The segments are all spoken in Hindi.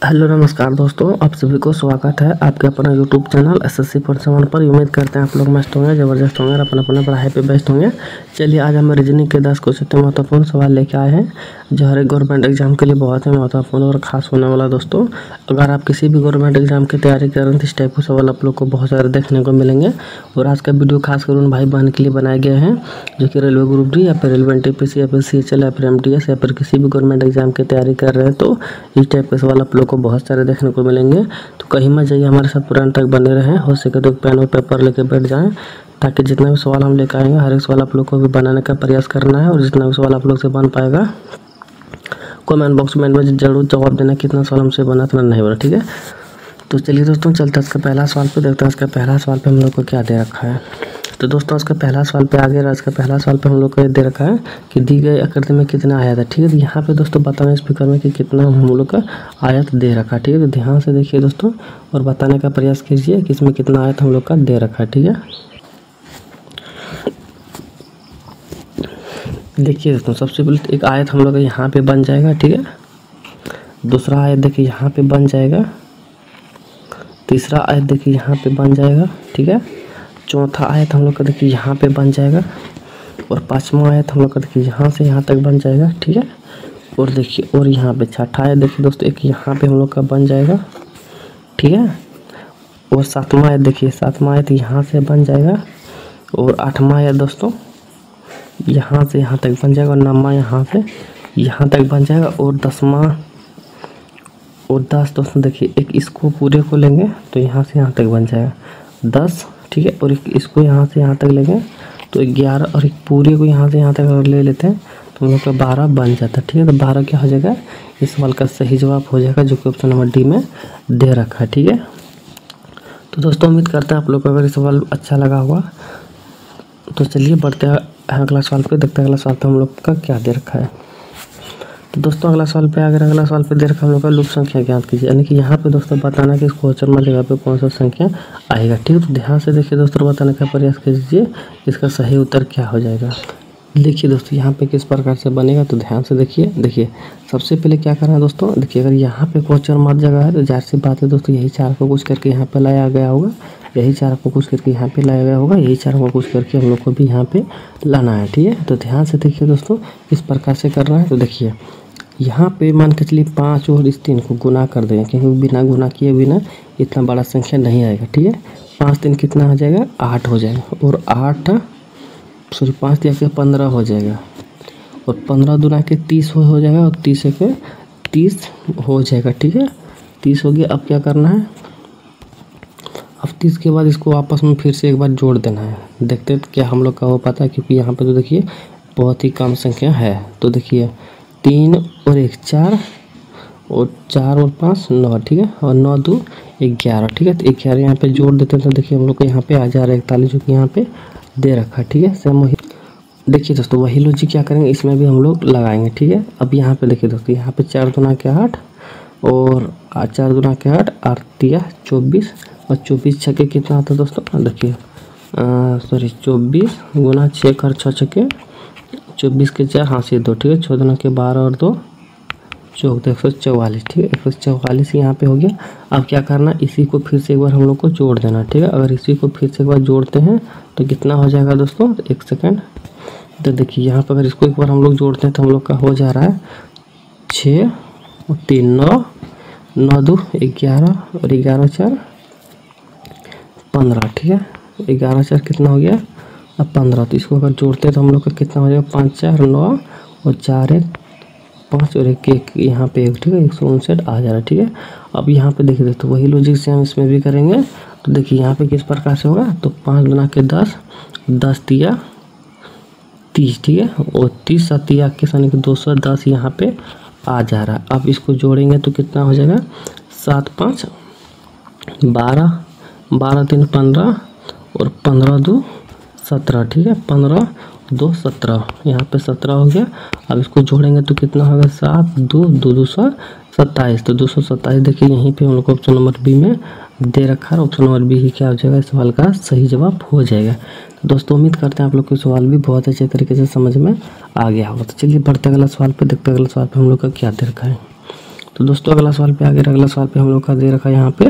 हेलो नमस्कार दोस्तों, आप सभी को स्वागत है आपके अपना यूट्यूब चैनल एसएससी फॉर 7 पर। उम्मीद करते हैं आप लोग मस्त होंगे, ज़बरदस्त होंगे और अपने अपने पढ़ाई पे बेस्ट होंगे। चलिए आज हम रीजनिंग के 10 कुछ इतने महत्वपूर्ण सवाल लेके आए हैं जो हर एक गवर्नमेंट एग्जाम के लिए बहुत ही महत्वपूर्ण और खास होने वाला। दोस्तों अगर आप किसी भी गवर्नमेंट एग्जाम की तैयारी कर रहे हैं तो इस टाइप के सवाल आप लोग को बहुत सारे देखने को मिलेंगे। और आज का वीडियो खासकर उन भाई बहन के लिए बनाए गए हैं जो कि रेलवे ग्रुप डी या फिर रेलवे NTPC या फिर CHL या फिर MTS या फिर किसी भी गवर्नमेंट एग्जाम की तैयारी कर रहे हैं। तो इस टाइप के सवाल आप लोग को बहुत सारे देखने को मिलेंगे, तो कहीं मत जाइए, हमारे साथ पूरा अंत तक बने रहें। हो सके तो पेन और पेपर लेके बैठ जाएं ताकि जितना भी सवाल हम लेकर आएंगे हर एक सवाल आप लोग को भी बनाने का प्रयास करना है। और जितना भी सवाल आप लोग से बन पाएगा कमेंट बॉक्स में जरूर जवाब देना, कितना सवाल हमसे बना इतना नहीं बना, ठीक है। तो चलिए दोस्तों चलते हैं इसका पहला सवाल पे, देखते हैं इसका पहला सवाल पे हम लोग को क्या दे रखा है। तो दोस्तों इसका पहला सवाल पे आगे इसका पहला सवाल पे हम लोग को ये दे रखा है कि दी गई आकृति में कितना आयत है, ठीक है। तो यहाँ पे दोस्तों बताना इस फिगर में कि कितना हम लोग का आयत दे रखा है, ठीक है। तो ध्यान से देखिए दोस्तों और बताने का प्रयास कीजिए कि इसमें कितना आयत हम लोग का दे रखा है, ठीक है। देखिए दोस्तों सबसे पहले एक आयत हम लोग का यहाँ पे बन जाएगा, ठीक है। दूसरा आयत देखिए यहाँ पे बन जाएगा, तीसरा आयत देखिए यहाँ पे बन जाएगा, ठीक है। चौथा आयत हम लोग का देखिए यहाँ पे बन जाएगा और पांचवा आयत हम लोग का देखिए यहाँ से यहाँ तक बन जाएगा, ठीक है। और देखिए और यहाँ पे छठा आयत देखिए दोस्तों एक यहाँ पे हम लोग का बन जाएगा, ठीक है। और सातवां आयत देखिए सातवां आयत यहाँ से बन जाएगा और आठवां आयत दोस्तों यहाँ से यहाँ तक बन जाएगा और नौवां यहाँ से यहाँ तक बन जाएगा और 10वां और 10 दोस्तों देखिए एक इसको पूरे को लेंगे तो यहाँ से यहाँ तक बन जाएगा 10, ठीक है। और एक इसको यहाँ से यहाँ तक लेंगे तो 11 और एक पूरे को यहाँ से यहाँ तक अगर ले लेते हैं तो हम लोग का 12 बन जाता है, ठीक है। तो 12 क्या हो जाएगा, इस सवाल का सही जवाब हो जाएगा जो कि ऑप्शन नंबर डी में दे रखा है, ठीक है। तो दोस्तों उम्मीद करते हैं आप लोग को अगर ये सवाल अच्छा लगा होगा। तो चलिए बढ़ते हैं अगला सवाल पे, देखते हैं अगला सवाल पे हम लोग का क्या दे रखा है। तो दोस्तों अगला सवाल पे अगला सवाल पे दे रखा हम लोग का लुप्त संख्या ज्ञात कीजिए, यानी कि यहाँ पे दोस्तों बताना कि इस क्वेश्चन में जगह पे कौन सा संख्या आएगा, ठीक है। तो ध्यान से देखिए दोस्तों बताने का प्रयास कीजिए इसका सही उत्तर क्या हो जाएगा। देखिए दोस्तों यहाँ पे किस प्रकार से बनेगा, तो ध्यान से देखिए सबसे पहले क्या करना है दोस्तों, देखिए अगर यहाँ पे क्वेश्चन मार्क जगह है तो जाहिर सी बात है दोस्तों यही 4 को कुछ करके यहाँ पे लाया गया होगा, यही 4 को कुछ करके यहाँ पे लाया गया होगा, यही 4 को कुछ करके हम लोग को भी यहाँ पे लाना है, ठीक है। तो ध्यान से देखिए दोस्तों किस प्रकार से करना है। तो देखिए यहाँ पे मान के चलिए 5 और इस 3 को गुना कर देंगे क्योंकि बिना गुना किए बिना इतना बड़ा संख्या नहीं आएगा, ठीक है। 5 3 कितना हो जाएगा 8 हो जाएगा और 5 3 से 15 हो जाएगा और 15 दूना के 30 हो जाएगा और 30 के 30 हो जाएगा, ठीक है। 30 हो गया। अब क्या करना है, अब 30 के बाद इसको आपस में फिर से एक बार जोड़ देना है, देखते क्या हम लोग का हो पाता है क्योंकि यहाँ पे तो देखिए बहुत ही कम संख्या है। तो देखिए 3 और 1 4 और 4 और 5 9, ठीक है। और 9 2 11, ठीक है। तो 11 यहाँ पे जोड़ देते हैं तो देखिए हम लोग को यहाँ पे आ जा रहा है 41 जो कि यहाँ पे दे रखा है, ठीक है। सेम वही देखिए दोस्तों वही लॉजिक क्या करेंगे इसमें भी हम लोग लगाएंगे, ठीक है। अब यहाँ पे देखिए दोस्तों यहाँ पे 4 दूना के 8 और 4 दूना के 8 8 3 24 और 24 छके कितना आता है दोस्तों, देखिए 24 गुना 6 कर 6 छके 24 के 4 हाँ से 2, ठीक है। 6 दूना के 12 और 2 144, ठीक है। 144 यहाँ पे हो गया। अब क्या करना, इसी को फिर से एक बार हम लोग को जोड़ देना, ठीक है। अगर इसी को फिर से एक बार जोड़ते हैं तो कितना हो जाएगा दोस्तों, एक सेकंड। तो देखिए यहाँ पर अगर इसको एक बार हम लोग जोड़ते हैं तो हम लोग का हो जा रहा है 6 और 3 9 9 2 11 और 11 4 15, ठीक है। 11 4 कितना हो गया अब 15। तो इसको अगर जोड़ते हैं तो हम लोग का कितना हो जाएगा 5 4 9 और 4 1 5 और 1 1 यहाँ पे 1, ठीक है। 159 आ जा रहा है, ठीक है। अब यहाँ पे देखिए दोस्तों वही लॉजिक से हम इसमें भी करेंगे। तो देखिए यहाँ पे किस प्रकार से होगा, तो 5 गुना के 10 10 3 30, ठीक है। और 30 7 के साथ 210 यहाँ पे आ जा रहा है। अब इसको जोड़ेंगे तो कितना हो जाएगा 7 5 12 12 3 15 और 15 2 17, ठीक है। 15 2 17 यहाँ पे 17 हो गया। अब इसको जोड़ेंगे तो कितना होगा 7 2 2 227, तो 227 देखिए यहीं पे हम लोग को ऑप्शन नंबर बी में दे रखा है। ऑप्शन नंबर बी ही क्या हो जाएगा, इस सवाल का सही जवाब हो जाएगा। तो दोस्तों उम्मीद करते हैं आप लोग को सवाल भी बहुत अच्छे तरीके से समझ में आ गया होगा। तो चलिए बढ़ते अगला सवाल पे, देखते हैं अगला सवाल पे हम लोग का क्या दे रखा है। तो दोस्तों अगला सवाल पे आगे, अगला सवाल पे हम लोग का दे रखा है यहाँ पे,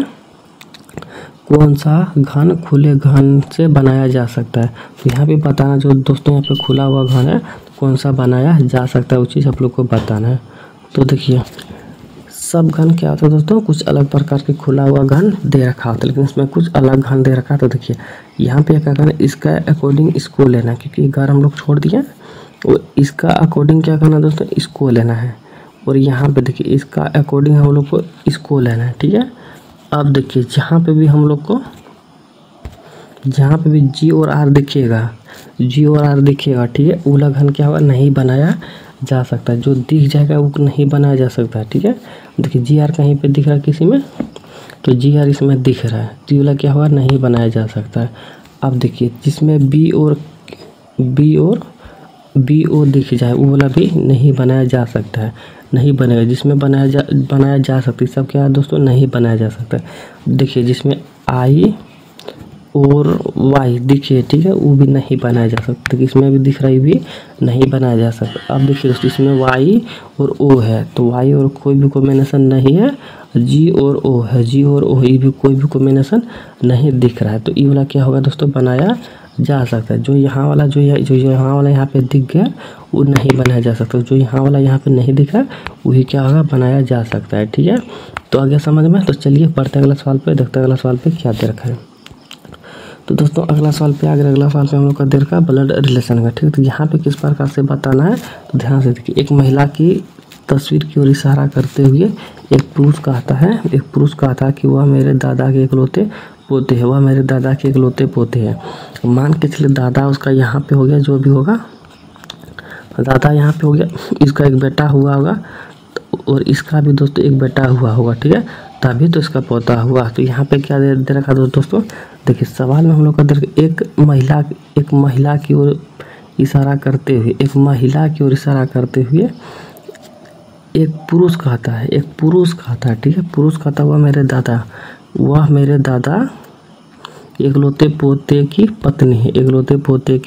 कौन सा घन खुले घन से बनाया जा सकता है। तो यहाँ पे बताना जो दोस्तों यहाँ पे खुला हुआ घन है तो कौन सा बनाया जा सकता है, वो चीज़ आप लोग को बताना है। तो देखिए सब घन क्या होता है दोस्तों, कुछ अलग प्रकार के खुला हुआ घन दे रखा होता है, लेकिन इसमें कुछ अलग घन दे रखा है। तो देखिए यहाँ पे क्या करना है, इसका अकॉर्डिंग इसको लेना है, क्योंकि घर हम लोग छोड़ दिए, और इसका अकॉर्डिंग क्या करना है दोस्तों, इसको लेना है। और यहाँ पे देखिए इसका अकॉर्डिंग हम लोग को इसको लेना है, ठीक है। अब देखिए जहाँ पे भी हम लोग को, जहाँ पे भी जी और आर दिखेगा, जी और आर दिखेगा, ठीक है, वो घन क्या होगा, नहीं बनाया जा सकता है। जो दिख जाएगा वो नहीं बनाया जा सकता है, ठीक है। देखिए जी आर कहीं पे दिख रहा है किसी में, तो जी आर इसमें दिख रहा है, तो ये वाला क्या होगा, नहीं बनाया जा सकता है। अब देखिए जिसमें बी और दिख जाए वो वाला भी नहीं बनाया जा सकता है, नहीं बनेगा। जिसमें बनाया जा सकती है, सब क्या है दोस्तों, नहीं बनाया जा सकता है। देखिए जिसमें आई और वाई दिखे, ठीक है, वो भी नहीं बनाया जा सकता। देखिए इसमें भी दिख रहा है, भी नहीं बनाया जा सकता। अब देखिए दोस्तों इसमें वाई और ओ है, तो वाई और कोई भी कॉम्बिनेशन नहीं है, जी और ओ है, जी और ओ ये भी कोई भी कॉम्बिनेशन नहीं दिख रहा है। तो ये वाला क्या होगा दोस्तों, बनाया जा सकता है। जो यहाँ वाला जो यहाँ वाला यहाँ पे दिख गया वो नहीं बनाया जा सकता, जो यहाँ वाला यहाँ पे नहीं दिख रहा वही क्या होगा, बनाया जा सकता है, ठीक है। तो आगे समझ में, तो चलिए पढ़ते अगला सवाल पे, देखते अगला सवाल पे क्या दे रखा है। तो दोस्तों अगला सवाल पे आगे, अगला सवाल पे हम लोग का दे रखा है ब्लड रिलेशन का, ठीक है। तो यहाँ पे किस प्रकार से बताना है, तो ध्यान से देखिए। एक महिला की तस्वीर की ओर इशारा करते हुए एक पुरुष कहता है कि वह मेरे दादा के इकलौते पोते हैं, वह मेरे दादा के इकलौते पोते हैं। मान के चलिए दादा उसका यहाँ पे हो गया, जो भी होगा दादा यहाँ पे हो गया, इसका एक बेटा हुआ होगा और इसका भी दोस्तों एक बेटा हुआ होगा, ठीक है, तभी तो इसका पोता हुआ। तो यहाँ पे क्या दे रखा दोस्तों, देखिए सवाल में हम लोग का एक महिला की ओर इशारा करते हुए, एक महिला की ओर इशारा करते हुए एक पुरुष कहता है, ठीक है, पुरुष कहता हुआ वह मेरे दादा इकलौते पोते की पत्नी है, इकलौते पोते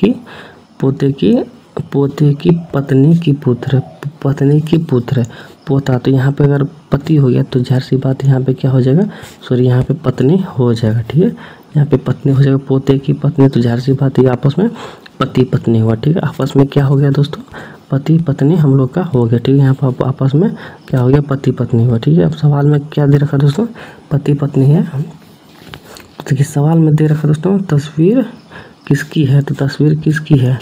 की पत्नी की पुत्र है, पोता। तो यहाँ पे अगर पति हो गया तो जाहिर सी बात यहाँ पे क्या हो जाएगा, सॉरी यहाँ पे पत्नी हो जाएगा, ठीक है, यहाँ पे पत्नी हो जाएगा, पोते की पत्नी, तो जाहिर सी बात ये आपस में पति पत्नी हुआ, ठीक है। आपस में क्या हो गया दोस्तों, पति पत्नी हम लोग का हो गया, ठीक है। यहाँ पर आपस में क्या हो गया, पति पत्नी हुआ, ठीक है। अब सवाल में क्या दे रखा दोस्तों, पति पत्नी है। देखिए सवाल में दे रखा दोस्तों तस्वीर किसकी है, तो तस्वीर किसकी है,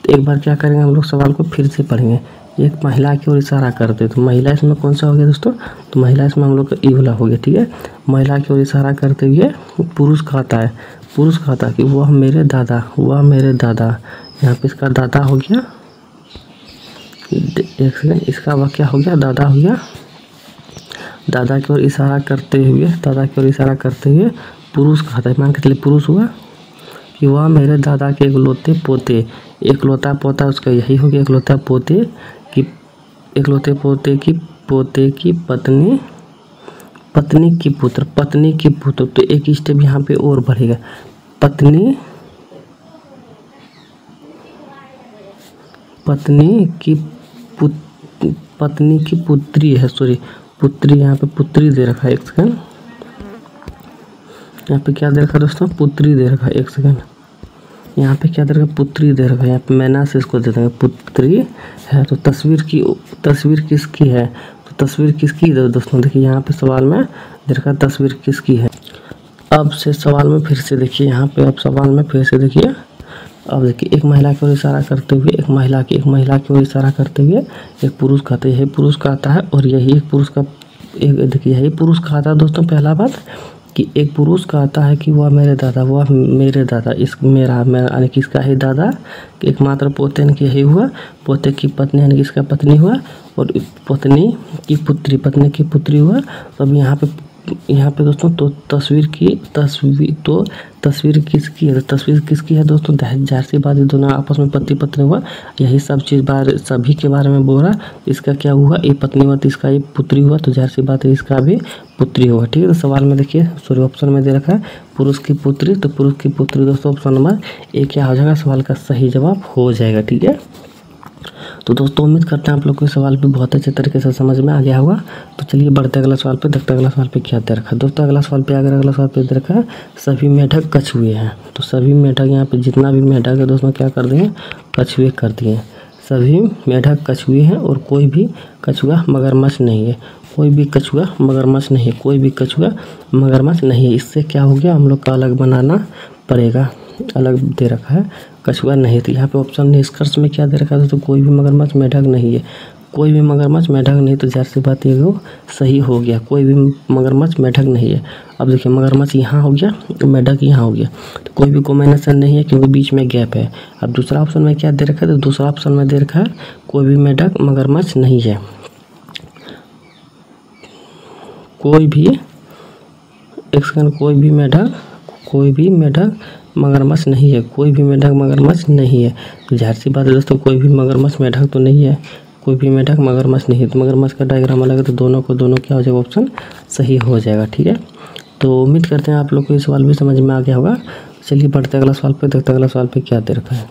तो एक बार क्या करेंगे हम लोग सवाल को फिर से पढ़ेंगे। एक महिला की ओर इशारा करते, तो महिला इसमें कौन सा हो गया दोस्तों, तो महिला इसमें हम लोग का ई वाला हो गया, ठीक है। महिला की ओर इशारा करते हुए पुरुष कहता है कि वह मेरे दादा, यहाँ पे इसका दादा हो गया, एक सेकंड, इसका वह क्या हो गया, दादा हो गया। दादा की ओर इशारा करते हुए पुरुष कहता है, मान के चलिए पुरुष हुआ कि वह मेरे दादा के इकलौते पोते, इकलौता पोता उसका यही हो गया, इकलौते पोते की पत्नी की पुत्र। तो एक स्टेप यहाँ पे और बढ़ेगा, पत्नी की पुत्री है, सॉरी पुत्री, यहाँ पे पुत्री दे रखा है, एक सेकंड, यहाँ पे क्या दे रखा है दोस्तों, पुत्री दे रखा है, एक सेकंड, यहाँ पे क्या दे रखा है, पुत्री दे रखा है, यहाँ पे मैना से इसको दे देंगे, पुत्री है। तो तस्वीर किसकी है, तो तस्वीर किसकी है दोस्तों, देखिए यहाँ पे सवाल में दे रखा है तस्वीर किसकी है। अब से सवाल में फिर से देखिए, यहाँ पे अब सवाल में फिर से देखिए, अब देखिए एक महिला की ओर इशारा करते हुए एक महिला की ओर इशारा करते हुए एक पुरुष कहते हैं, यही पुरुष कहता है, और यही एक पुरुष का देखिए यही पुरुष कहता है दोस्तों। पहला बात कि एक पुरुष कहता है कि वह मेरे दादा, इस मेरा यानी कि इसका ही दादा, कि एकमात्र पोते यानी कि यही हुआ, पोते की पत्नी यानी कि इसका पत्नी हुआ, और पत्नी की पुत्री हुआ। तो अब यहाँ पे दोस्तों तो तस्वीर किसकी है, तस्वीर किसकी है दोस्तों, जाहिर सी बात है दोनों आपस में पति पत्नी हुआ, यही सब चीज़ सभी के बारे में बोल रहा। इसका क्या हुआ, ये पत्नी हुआ, तो इसका ये पुत्री हुआ, तो जाहिर सी बात है इसका भी पुत्री होगा, ठीक है। तो सवाल में देखिए सॉरी ऑप्शन में दे रखा है पुरुष की पुत्री, तो पुरुष की पुत्री दोस्तों ऑप्शन नंबर ए क्या हो जाएगा, सवाल का सही जवाब हो जाएगा, ठीक है। तो दोस्तों उम्मीद करते हैं आप लोग को सवाल भी बहुत अच्छे तरीके से समझ में आ गया होगा। तो चलिए बढ़ते अगला सवाल पे, देखते अगला सवाल पे क्या दे रखा है। दोस्तों अगला सवाल पे अगर अगला सवाल पे दे रखा है सभी मेढक कछुए हैं। तो सभी मेढक यहाँ पे जितना भी मेढक है दोस्तों क्या कर दिए, कछुए कर दिए। सभी मेढक कछुए हैं और कोई भी कछुआ मगरमच्छ नहीं है। कोई भी कछुआ मगरमच्छ नहीं है, कोई भी कछुआ मगरमच्छ नहीं है। इससे क्या हो गया, हम लोग का अलग बनाना पड़ेगा। अलग दे रखा है कछुआ नहीं। तो यहाँ पे ऑप्शन निष्कर्ष में क्या दे रखा है, तो कोई भी मगरमच्छ मेढक नहीं है। कोई भी मगरमच्छ मेढक नहीं, तो जाहिर सी बात ये वो सही हो गया, कोई भी मगरमच्छ मेढक नहीं है। अब देखिए मगरमच्छ यहाँ हो गया, मेढक यहाँ हो गया, तो कोई भी कॉम्बिनेशन नहीं है क्योंकि बीच में गैप है। अब दूसरा ऑप्शन में क्या दे रखा है, तो दूसरा ऑप्शन में दे रखा है कोई भी मेढक मगरमच्छ नहीं है। कोई भी एक सेकंड, कोई भी मेढक मगरमच्छ नहीं है। कोई भी मेढक मगरमच्छ नहीं है। तो जाहिर सी बात है दोस्तों, कोई भी मगरमच्छ मेढक तो नहीं है। कोई भी मेढक मगरमच्छ नहीं है। तो मगरमच्छ का डायग्राम अलग है, तो दोनों क्या हो जाएगा, ऑप्शन सही हो जाएगा। ठीक है, तो उम्मीद करते हैं आप लोग को ये सवाल भी समझ में आ गया होगा। चलिए बढ़ते अगला सवाल पे, देखते अगला सवाल पे क्या दे रखा है।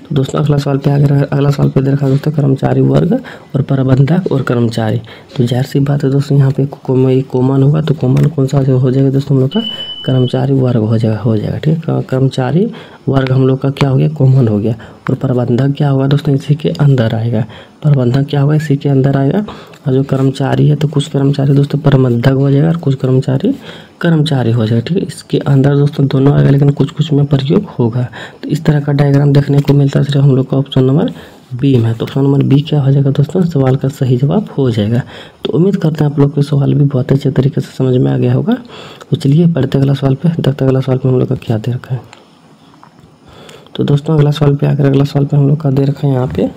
तो दोस्तों अगला सवाल पे अगला सवाल पे दे रखा है दोस्तों कर्मचारी वर्ग और प्रबंधक और कर्मचारी। तो जाहिर सी बात है दोस्तों, यहाँ पे कॉमन होगा, तो कॉमन कौन सा हो जाएगा दोस्तों, हम लोग का कर्मचारी वर्ग हो जाएगा। ठीक है, कर्मचारी वर्ग हम लोग का क्या हो गया, कॉमन हो गया। और प्रबंधक क्या होगा दोस्तों, इसी के अंदर आएगा। प्रबंधक क्या होगा, इसी के अंदर आएगा। और जो कर्मचारी है, तो कुछ कर्मचारी दोस्तों प्रबंधक हो जाएगा और कुछ कर्मचारी हो जाएगा। ठीक है, इसके अंदर दोस्तों दोनों आएगा, लेकिन कुछ में प्रयोग होगा। तो इस तरह का डायग्राम देखने को मिलता है सिर्फ हम लोग का ऑप्शन नंबर बी में। तो ऑप्शन नंबर बी क्या हो जाएगा दोस्तों, सवाल का सही जवाब हो जाएगा। तो उम्मीद करते हैं आप लोग को सवाल भी बहुत अच्छे तरीके से समझ में आ गया होगा। तो चलिए बढ़ते अगला सवाल पे, देखते अगला सवाल पे हम लोग का क्या दे रखा है। तो दोस्तों अगला सवाल पे हम लोग का दे रखा है यहाँ पे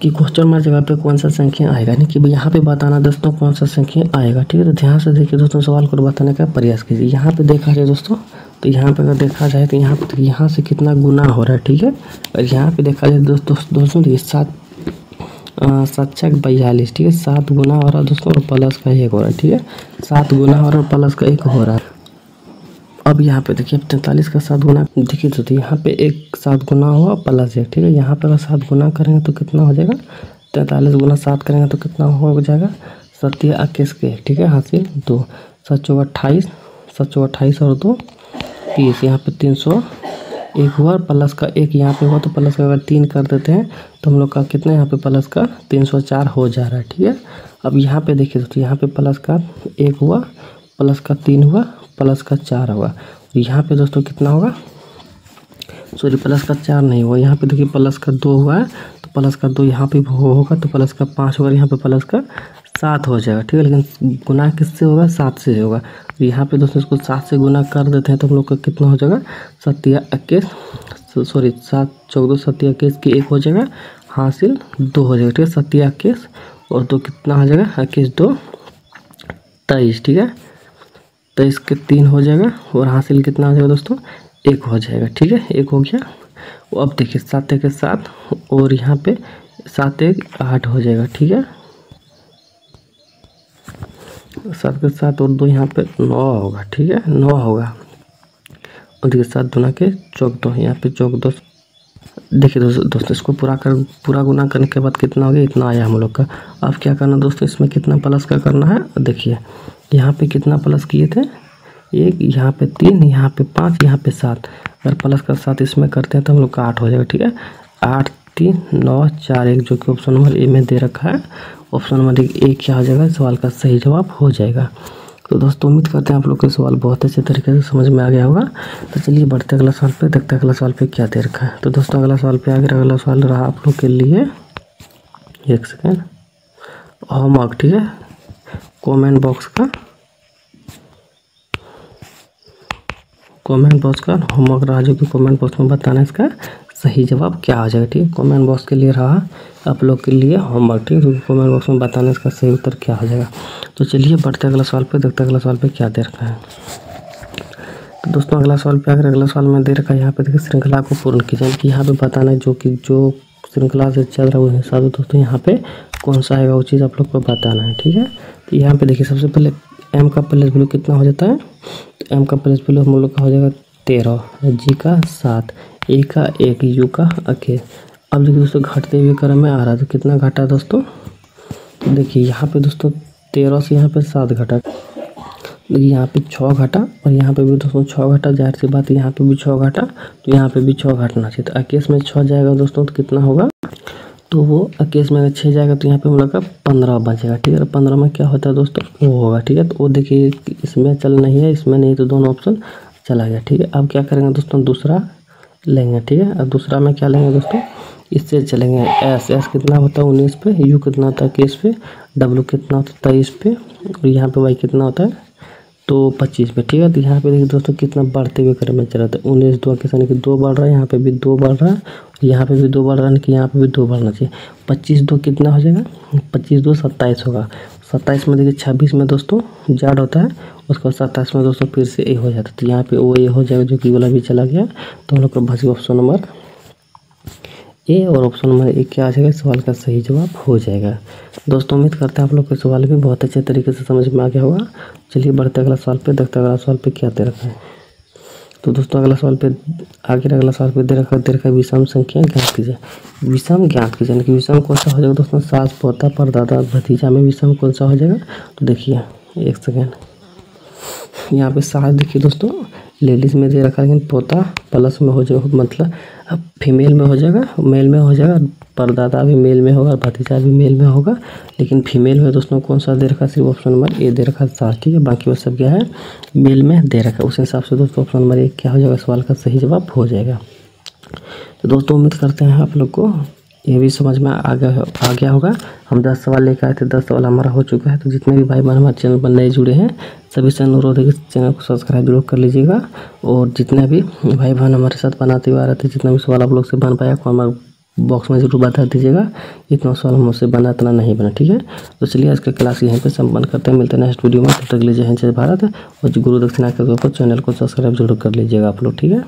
कि क्वेश्चन मार्क जगह पे कौन सा संख्या आएगा, यानी कि यहाँ पे बताना दोस्तों कौन सा संख्या आएगा। ठीक है, तो ध्यान से देखिए दोस्तों, सवाल को बताने का प्रयास कीजिए। यहाँ पे देखा जाए दोस्तों, तो यहाँ पे अगर देखा जाए तो यहाँ से कितना गुना हो रहा है। ठीक है, और यहाँ पे देखा जाए दोस्तों देखिए 7 7 42। ठीक है, 7 गुना हो रहा है दोस्तों और प्लस का 1 हो रहा है। ठीक है, 7 गुना हो रहा है प्लस का 1 हो रहा है। अब यहाँ पे देखिए 43 का 7 गुना देखिए, तो यहाँ पे 1 7 गुना हुआ प्लस 1। ठीक है, यहाँ पे अगर 7 गुना करेंगे तो कितना हो जाएगा, 43 गुना 7 करेंगे तो कितना हो जाएगा, 7 21 के। ठीक है, हासिल 2 7 28 28 और 2 30। यहाँ पे 301 हुआ, प्लस का 1 यहाँ पे हुआ, तो प्लस का अगर 3 कर देते हैं तो हम लोग का कितना यहाँ पे प्लस का 304 हो जा रहा है। ठीक है, अब यहाँ पे देखिए दोस्तों, यहाँ पे प्लस का 1 हुआ, प्लस का 3 हुआ, प्लस का 4 होगा। यहाँ पे दोस्तों कितना होगा, सॉरी प्लस का 4 नहीं हुआ, यहाँ पे देखिए प्लस का 2 हुआ है, तो प्लस का 2 यहाँ पे होगा, तो प्लस का 5 होगा, यहाँ पे प्लस का 7 हो जाएगा। ठीक है, लेकिन गुना किससे होगा, 7 से होगा। तो यहाँ पे दोस्तों इसको 7 से गुना कर देते हैं तो हम लोग का कितना हो जाएगा, 7 21 सॉरी 7 14 7 21 की 1 हो जाएगा, हासिल 2 हो जाएगा। ठीक है, 7 21 और 2 कितना हो जाएगा, 21 2 23। ठीक है, 23 के 3 हो जाएगा और हासिल कितना हो जाएगा दोस्तों, 1 हो जाएगा। ठीक है, 1 हो गया। अब देखिए 7 1 7 और यहाँ पे 7 1 8 हो जाएगा। ठीक है, 7 के 7 और 2 यहाँ पे 9 होगा। ठीक है, 9 होगा। और देखिए 7 गुना के 14, यहाँ पे 14। देखिए दोस्तों इसको पूरा गुना करने के बाद कितना हो गया, इतना आया हम लोग का। अब क्या करना दोस्तों, इसमें कितना प्लस का करना है, देखिए यहाँ पे कितना प्लस किए थे, 1, यहाँ पे 3, यहाँ पे 5, यहाँ पे 7। अगर प्लस का 7 इसमें करते हैं तो हम लोग का 8 हो जाएगा। ठीक है, 8 3 9 4 1 जो कि ऑप्शन नंबर ए में दे रखा है। ऑप्शन नंबर 1 क्या हो जाएगा, सवाल का सही जवाब हो जाएगा। तो दोस्तों उम्मीद करते हैं आप लोग को सवाल बहुत अच्छे तरीके से समझ में आ गया होगा। तो चलिए बढ़ते अगला सवाल पे, देखते अगला सवाल पे क्या दे रखा है। तो दोस्तों अगला सवाल पे अगला सवाल रहा आप लोग के लिए, एक सेकेंड, होमवर्क। ठीक है, कमेंट बॉक्स का होमवर्क रहा, जो कि कमेंट बॉक्स में बताना है इसका सही जवाब क्या आ जाएगा। ठीक है, कमेंट बॉक्स के लिए रहा आप लोग के लिए होमवर्क। ठीक है, क्योंकि कमेंट बॉक्स में बताना इसका सही उत्तर क्या हो जाएगा। तो चलिए बढ़ते अगला सवाल पे, देखते अगला सवाल पे क्या दे रखा है। तो दोस्तों अगला सवाल पे अगला सवाल में दे रखा है, यहाँ पे देखिए श्रृंखला को पूर्ण कीजिए, कि यहाँ पे बताना है जो श्रृंखला से चल रहा है वो हिसाब से दोस्तों यहाँ पे कौन सा आएगा वो चीज़ आप लोग को बताना है। ठीक है, तो यहाँ पे देखिए सबसे पहले m का प्लेस वैल्यू कितना हो जाता है, तो m का प्लेस वैल्यू हम लोग का हो जाएगा 13, g का 7, a का 1, u का 21, अब देखिए दोस्तों घटते हुए क्रम में आ रहा है, तो कितना घटा दोस्तों, तो देखिए यहाँ पे दोस्तों 13 से यहाँ पे 7 घटा, देखिए यहाँ पे 6 घटा और यहाँ पे भी दोस्तों 6 घटा, जाहिर सी बात है यहाँ पे भी 6 घटा, तो यहाँ पे भी 6 घटना चाहिए। तो 21 में 6 जाएगा दोस्तों तो कितना होगा, तो वो 21 में अगर 6 जाएगा तो यहाँ पे हम लोग का 15 बचेगा, ठीक है। और 15 में क्या होता है दोस्तों, वो होगा, ठीक है। तो वो देखिए इसमें चल नहीं है, इसमें नहीं, तो दोनों ऑप्शन चला गया, ठीक है। अब क्या करेंगे दोस्तों, दूसरा लेंगे, ठीक है। अब दूसरा में क्या लेंगे दोस्तों, इससे चलेंगे। एस कितना होता है 19 पे, यू कितना होता है 21 पे, डब्ल्यू कितना होता है 23 पे, और यहाँ पे वाई कितना होता है तो 25 पे, ठीक है। तो यहाँ पे देखिए दोस्तों कितना बढ़ते हुए क्रम में चल रहा था, 19 2 के यानी कि 2 बढ़ रहा है, यहाँ पे भी 2 बढ़ रहा है, यहाँ पे भी 2 बढ़ रहा है, कि यहाँ पे भी 2 बढ़ना चाहिए। 25 2 कितना हो जाएगा, 25 2 27 होगा। 27 में देखिए 26 में दोस्तों जाड होता है, उसके बाद 27 में दोस्तों फिर से ए हो जाता है, तो यहाँ पे वो ए हो जाएगा, जो कि वाला भी चला गया। तो हम लोग का बच ऑप्शन नंबर ए, और ऑप्शन नंबर ए क्या आ जाएगा, सवाल का सही जवाब हो जाएगा। दोस्तों उम्मीद करते हैं आप लोग के सवाल भी बहुत अच्छे तरीके से समझ में आ गया होगा। चलिए बढ़ते अगला सवाल पे, देखते हैं अगला सवाल पे क्या दे रखा है। तो दोस्तों अगला सवाल पे आगे अगला सवाल पे दे रखा है विषम संख्या ज्ञात कीजिए। विषम ज्ञात कीजिए, यानी कि विषम कौन सा हो जाएगा दोस्तों, सास पोता परदादा भतीजा में विषम कौन सा हो जाएगा। तो देखिए एक सेकेंड, यहाँ पे सास देखिए दोस्तों लेडीज़ में दे रखा है, लेकिन पोता प्लस में हो जाएगा, मतलब अब फीमेल में हो जाएगा, मेल में हो जाएगा, परदादा भी मेल में होगा, भतीजा भी मेल में होगा, लेकिन फीमेल में दोस्तों कौन सा दे रखा है, सिर्फ ऑप्शन नंबर ए दे रखा है सास, ठीक है। बाकी वो सब क्या है मेल में दे रखा है, उस हिसाब से दोस्तों ऑप्शन नंबर ए क्या हो जाएगा, सवाल का सही जवाब हो जाएगा। तो दोस्तों उम्मीद करते हैं आप लोग को ये भी समझ में आ गया होगा। हम 10 सवाल लेकर आए थे, 10 सवाल हमारा हो चुका है। तो जितने भी भाई बहन हमारे चैनल पर नए जुड़े हैं सभी से अनुरोध है कि चैनल को सब्सक्राइब जरूर कर लीजिएगा, और जितने भी भाई बहन हमारे साथ बनाते हुए आ रहे थे, जितना भी सवाल आप लोग से बन पाया कमेंट बॉक्स में जरूर बता दीजिएगा, इतना सवाल मुझसे बना इतना नहीं बना, ठीक है। तो चलिए आज का क्लास यहीं पे संपन्न करते हैं, मिलते हैं नेक्स्ट वीडियो में। तब तक लीजिए जय हिंद जय भारत, और गुरु दक्षिणा के तौर पर चैनल को सब्सक्राइब जरूर कर लीजिएगा आप लोग, ठीक है।